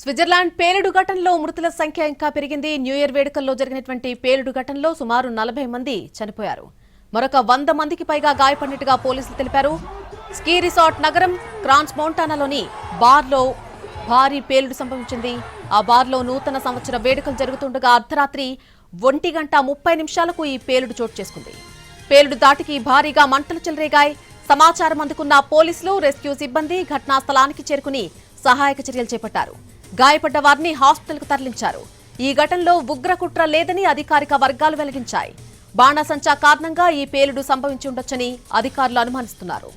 Switzerland పేలుడు ఘటనలో మృతుల సంఖ్య ఇంకా పెరిగింది. న్యూ ఇయర్ వేడుకల్లో జరిగినటువంటి పేలుడు ఘటనలో సుమారు 40 మంది చనిపోయారు. మరొక 100 మందికి పైగా గాయపడినట్టుగా పోలీసులు తెలిపారు. స్కీ రిసార్ట్ నగరం క్రాన్స్ మౌంటానాలోని బార్లో భారీ పేలుడు సంభవించింది. ఆ బార్లో నూతన సంవత్సర వేడుకలు జరుగుతుండగా అర్ధరాత్రి 1:30 ఈ పేలుడు చోటు చేసుకుంది. పేలుడు దాటికి భారీగా మంటలు చెలరేగాయి. సమాచారం అందుకున్న పోలీసులు, రెస్క్యూ సిబ్బంది ఘటనా స్థలానికి చేరుకుని సహాయక చర్యలు చేపట్టారు. గాయపడ్డ వారిని హాస్పిటల్కు తరలించారు. ఈ ఘటనలో ఉగ్రకుట్ర లేదని అధికారిక వర్గాలు వెల్లడించాయి. బాణాసంచా కారణంగా ఈ పేలుడు సంభవించి ఉండొచ్చని అధికారులు అనుమానిస్తున్నారు.